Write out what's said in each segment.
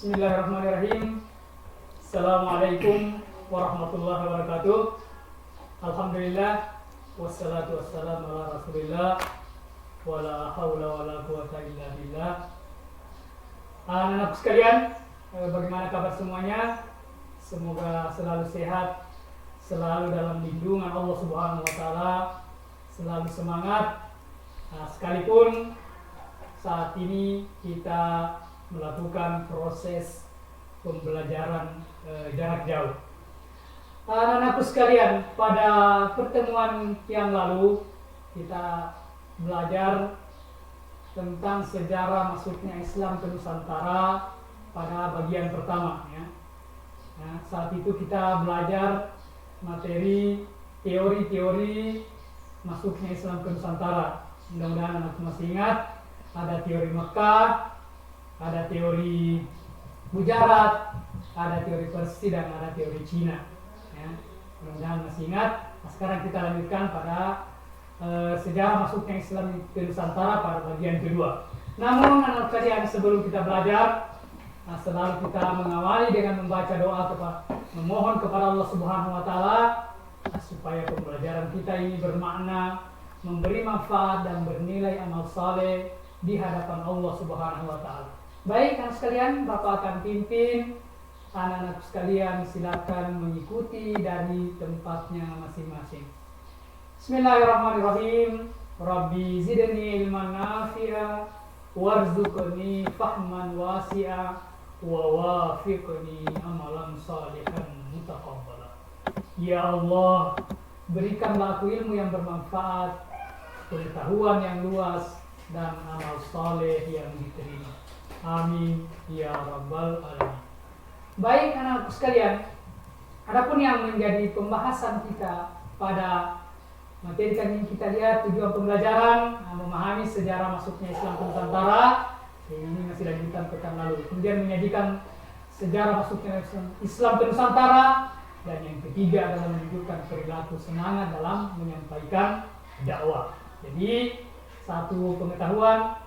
Bismillahirrahmanirrahim. Assalamualaikum warahmatullahi wabarakatuh. Alhamdulillah, wassalatu wassalamu ala rasulillah, wala hawla wala quwata illa billah. Anak-anak sekalian, bagaimana kabar semuanya? Semoga selalu sehat, selalu dalam lindungan Allah Subhanahu wa Ta'ala, selalu semangat. Sekalipun saat ini kita melakukan proses pembelajaran jarak jauh. Anak-anakku sekalian, pada pertemuan yang lalu kita belajar tentang sejarah masuknya Islam ke Nusantara pada bagian pertama. Saat itu kita belajar materi teori-teori masuknya Islam ke Nusantara. Mudah-mudahan anak masih ingat, ada teori Mekah, ada teori Gujarat, ada teori Persia, dan ada teori Cina. Mudah-mudahan masih ingat. Sekarang kita lanjutkan pada sejarah masuknya Islam ke Nusantara pada bagian kedua. Namun anak kalian, sebelum kita belajar, selalu kita mengawali dengan membaca doa, memohon kepada Allah Subhanahu wa Ta'ala supaya pembelajaran kita ini bermakna, memberi manfaat dan bernilai amal saleh di hadapan Allah Subhanahu wa Ta'ala. Baik anak sekalian, Bapak akan pimpin anak-anak sekalian, silakan mengikuti dari tempatnya masing-masing. Bismillahirrahmanirrahim. Rabbi zidni ilman nafi'a warzuqni fahman wasi'a wa wafiqni amalan salihan mutaqabbala. Ya Allah, berikanlah aku ilmu yang bermanfaat, pengetahuan yang luas, dan amal saleh yang diterima. Amin ya rabbal alamin. Baik anak-anakku sekalian, adapun yang menjadi pembahasan kita pada materi kali ini, kita lihat tujuan pembelajaran memahami sejarah masuknya Islam ke Nusantara. Ini masih lanjutan pekan lalu. Kemudian menyajikan sejarah masuknya Islam ke Nusantara, dan yang ketiga adalah menunjukkan perilaku semangat dalam menyampaikan dakwah. Jadi satu pengetahuan,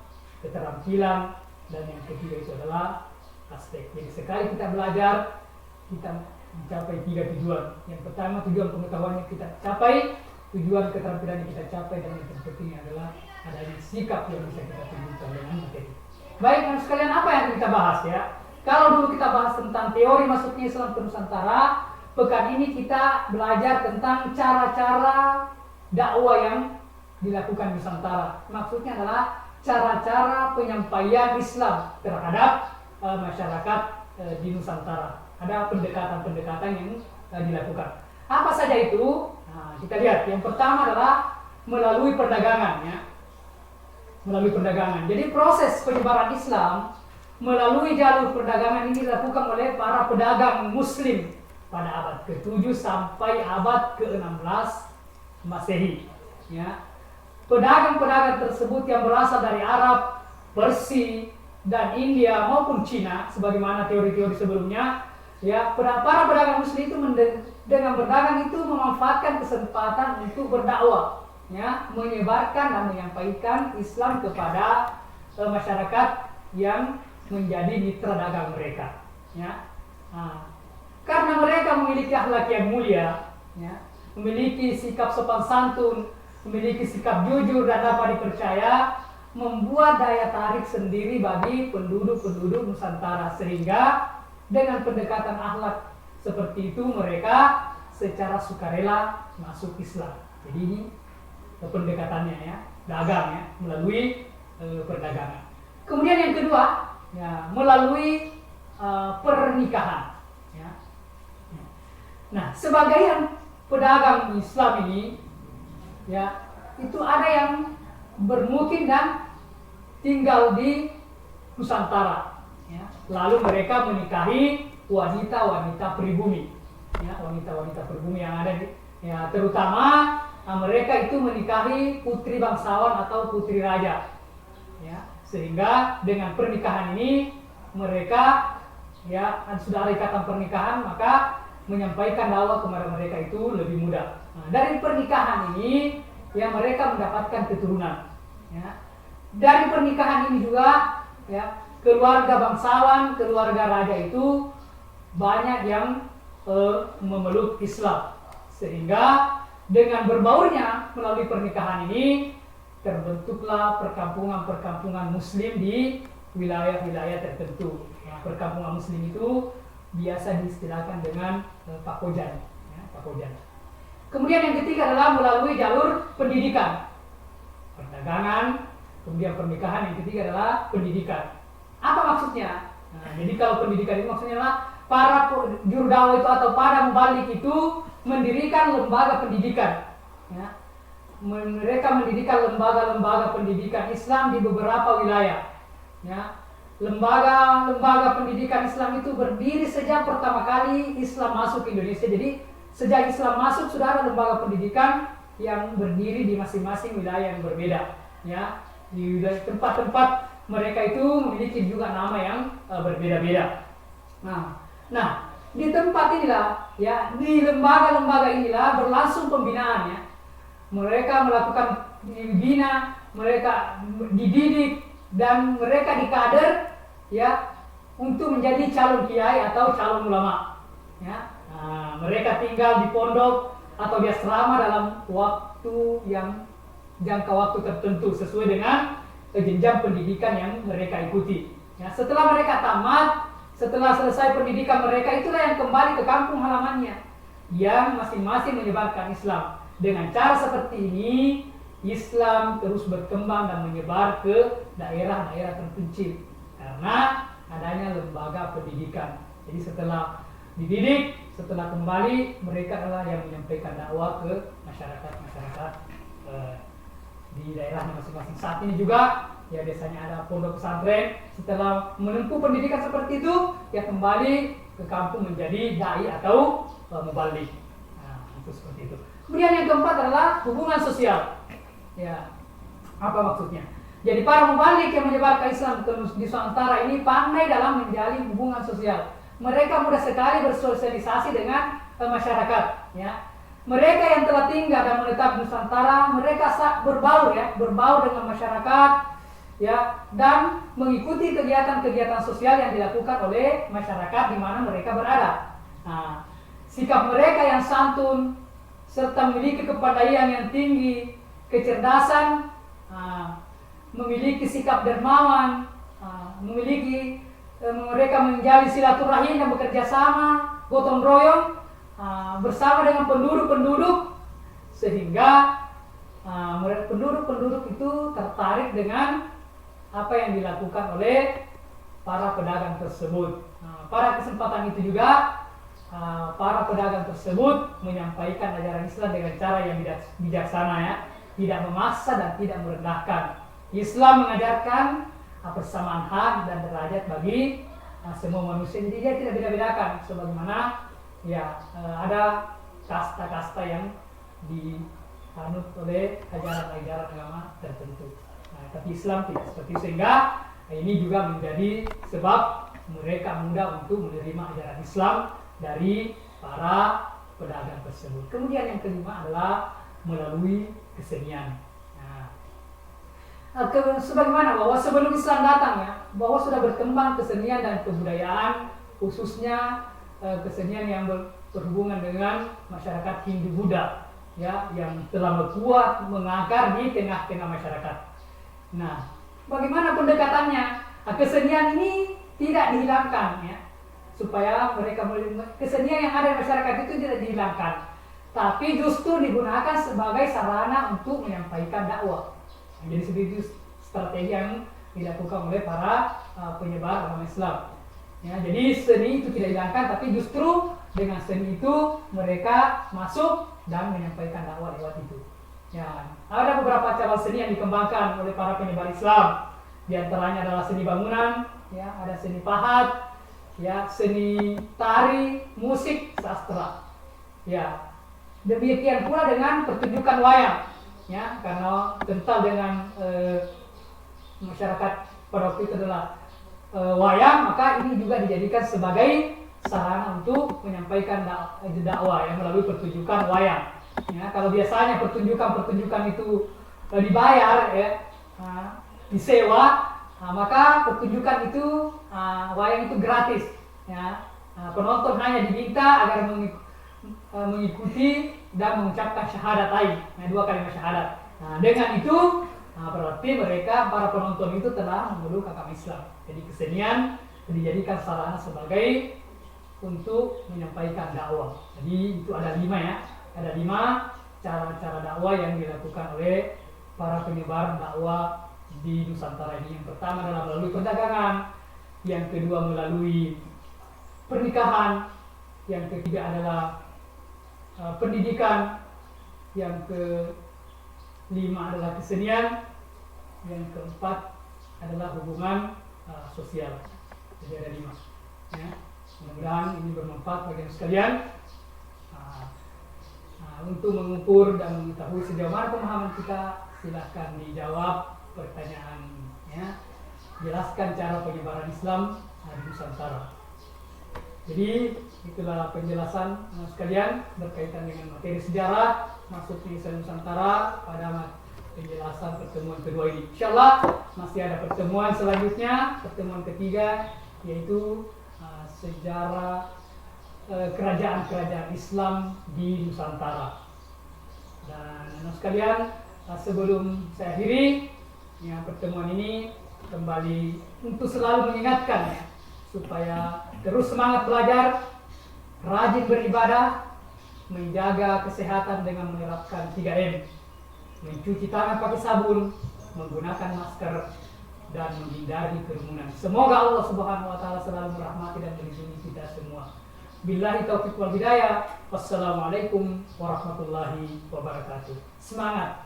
keterampilan, dan yang ketiga itu adalah aspek. Jadi sekali kita belajar, kita mencapai tiga tujuan. Yang pertama, tujuan pengetahuannya kita capai, tujuan keterampilannya kita capai, dan yang terpenting adalah adanya sikap yang bisa kita tunjukkan dengan materi. Baik anak sekalian, apa yang kita bahas ya? Kalau dulu kita bahas tentang teori masuknya Islam ke Nusantara, pekan ini kita belajar tentang cara-cara dakwah yang dilakukan di Nusantara. Maksudnya adalah cara-cara penyampaian Islam terhadap masyarakat di Nusantara. Ada pendekatan-pendekatan yang dilakukan. Apa saja itu? Kita lihat. Yang pertama adalah melalui perdagangan. Melalui perdagangan. Jadi proses penyebaran Islam melalui jalur perdagangan ini dilakukan oleh para pedagang Muslim pada abad ke-7 sampai abad ke-16 Masehi. Pedagang-pedagang tersebut yang berasal dari Arab, Persia, dan India maupun Cina, sebagaimana teori-teori sebelumnya, para pedagang Muslim itu dengan berdagang itu memanfaatkan kesempatan untuk berdakwah, menyebarkan dan menyampaikan Islam kepada masyarakat yang menjadi mitra dagang mereka. Karena mereka memiliki akhlak yang mulia, memiliki sikap sopan santun, memiliki sikap jujur dan dapat dipercaya, membuat daya tarik sendiri bagi penduduk-penduduk Nusantara, sehingga dengan pendekatan akhlak seperti itu mereka secara sukarela masuk Islam. Jadi ini pendekatannya dagang melalui perdagangan. Kemudian yang kedua melalui pernikahan. Nah, sebagian pedagang Islam ini itu ada yang bermukim dan tinggal di Nusantara. Lalu mereka menikahi wanita-wanita pribumi. Wanita-wanita pribumi yang ada di, terutama mereka itu menikahi putri bangsawan atau putri raja. Sehingga dengan pernikahan ini mereka sudah ada ikatan pernikahan, maka menyampaikan dakwah kepada mereka itu lebih mudah. Dari pernikahan ini mereka mendapatkan keturunan. Dari pernikahan ini juga keluarga bangsawan, keluarga raja itu banyak yang memeluk Islam, sehingga dengan berbaurnya melalui pernikahan ini terbentuklah perkampungan-perkampungan Muslim di wilayah-wilayah tertentu. Nah, perkampungan Muslim itu biasa diistilahkan dengan pakojan. Ya, pakojan. Kemudian yang ketiga adalah melalui jalur pendidikan, perdagangan, kemudian pernikahan. Yang ketiga adalah pendidikan. Apa maksudnya? Nah, jadi kalau pendidikan itu maksudnya adalah para juru dakwah itu atau para mubalik itu mendirikan lembaga pendidikan. Ya. Mereka mendirikan lembaga-lembaga pendidikan Islam di beberapa wilayah. Ya. Lembaga-lembaga pendidikan Islam itu berdiri sejak pertama kali Islam masuk ke Indonesia. Jadi sejak Islam masuk sudah ada lembaga pendidikan yang berdiri di masing-masing wilayah yang berbeda. Ya. Di tempat-tempat mereka itu memiliki juga nama yang berbeda-beda. Nah, di tempat inilah, ya, di lembaga-lembaga inilah berlangsung pembinaan, ya. Mereka melakukan dibina, mereka dididik, dan mereka dikader, ya, untuk menjadi calon kiai atau calon ulama. Ya. Nah, mereka tinggal di pondok atau di asrama dalam waktu yang jangka waktu tertentu sesuai dengan jenjang pendidikan yang mereka ikuti. Ya, setelah mereka tamat, setelah selesai pendidikan mereka, itulah yang kembali ke kampung halamannya, yang masing-masing menyebarkan Islam. Dengan cara seperti ini, Islam terus berkembang dan menyebar ke daerah-daerah terpencil karena adanya lembaga pendidikan. Jadi setelah dididik, setelah kembali, mereka adalah yang menyampaikan dakwah ke masyarakat di daerahnya masing-masing. Saat ini juga, ya, biasanya ada pondok pesantren. Setelah menempuh pendidikan seperti itu, ya, kembali ke kampung menjadi dai atau mubalik. Nah, itu seperti itu. Kemudian yang keempat adalah hubungan sosial. Ya, apa maksudnya? Jadi para mubalik yang menyebarkan Islam di Nusantara ini pandai dalam menjalin hubungan sosial. Mereka mudah sekali bersosialisasi dengan masyarakat. Ya. Mereka yang telah tinggal dan menetap di Nusantara, mereka berbaur, ya, berbaur dengan masyarakat, ya, dan mengikuti kegiatan-kegiatan sosial yang dilakukan oleh masyarakat di mana mereka berada. Nah, sikap mereka yang santun serta memiliki kepandaian yang tinggi, kecerdasan, memiliki sikap dermawan, mereka menjalin silaturahim dan bekerja sama, gotong royong bersama dengan penduduk-penduduk, sehingga penduduk-penduduk itu tertarik dengan apa yang dilakukan oleh para pedagang tersebut. Pada kesempatan itu juga para pedagang tersebut menyampaikan ajaran Islam dengan cara yang bijaksana, ya, tidak memaksa dan tidak merendahkan. Islam mengajarkan persamaan hak dan derajat bagi semua manusia. Jadi dia tidak beda-bedakan, sebagaimana, ya, ada kasta-kasta yang dianut oleh ajaran-ajaran agama tertentu. Nah, tapi Islam tidak seperti itu, sehingga ini juga menjadi sebab mereka mudah untuk menerima ajaran Islam dari para pedagang tersebut. Kemudian yang kelima adalah melalui kesenian. Sebagaimana bahwa sebelum Islam datang, ya, bahwa sudah berkembang kesenian dan kebudayaan, khususnya kesenian yang berhubungan dengan masyarakat Hindu Buddha, ya, yang telah berkuat mengakar di tengah-tengah masyarakat. Nah, bagaimana pendekatannya? Kesenian ini tidak dihilangkan, ya, supaya kesenian yang ada di masyarakat itu tidak dihilangkan, tapi justru digunakan sebagai sarana untuk menyampaikan dakwah. Jadi seperti strategi yang dilakukan oleh para penyebar agama Islam. Ya, jadi seni itu tidak dihilangkan, tapi justru dengan seni itu mereka masuk dan menyampaikan dakwah lewat itu. Ya, ada beberapa cabang seni yang dikembangkan oleh para penyebar Islam. Di antaranya adalah seni bangunan, ya, ada seni pahat, ya, seni tari, musik, sastra. Ya, demikian pula dengan pertunjukan wayang. Ya, karena kental dengan masyarakat pada waktu itu adalah wayang, maka ini juga dijadikan sebagai sarana untuk menyampaikan dakwah, ya, melalui pertunjukan wayang. Ya, kalau biasanya pertunjukan itu dibayar, ya, disewa, maka pertunjukan itu wayang itu gratis, ya. Penonton hanya diminta agar mengikuti dan mengucapkan syahadat lain, dua kalimat syahadat. Dengan itu berarti mereka para penonton itu telah memeluk agama Islam. Jadi kesenian dijadikan sarana sebagai untuk menyampaikan dakwah. Jadi itu ada 5 ya, ada 5 cara-cara dakwah yang dilakukan oleh para penyebar dakwah di Nusantara ini. Yang pertama adalah melalui perdagangan, yang kedua melalui pernikahan, yang ketiga adalah pendidikan, yang kelima adalah kesenian, yang keempat adalah hubungan sosial. Jadi ada 5 ya. Mudah-mudahan ini bermanfaat bagi sekalian untuk mengukur dan mengetahui sejauh mana pemahaman kita. Silahkan dijawab pertanyaannya, jelaskan cara penyebaran Islam di Nusantara. Jadi itulah penjelasan sekalian berkaitan dengan materi sejarah masuknya Islam Nusantara pada penjelasan pertemuan kedua ini. Insyaallah masih ada pertemuan selanjutnya, pertemuan ketiga, yaitu sejarah kerajaan-kerajaan Islam di Nusantara. Dan sekalian, sebelum saya akhiri pertemuan ini, kembali untuk selalu mengingatkan supaya terus semangat belajar, rajin beribadah, menjaga kesehatan dengan menerapkan 3M, mencuci tangan pakai sabun, menggunakan masker, dan menghindari kerumunan. Semoga Allah Subhanahu wa taala selalu merahmati dan melindungi kita semua. Billahi taufiq wal hidayah. Wassalamualaikum warahmatullahi wabarakatuh. Semangat.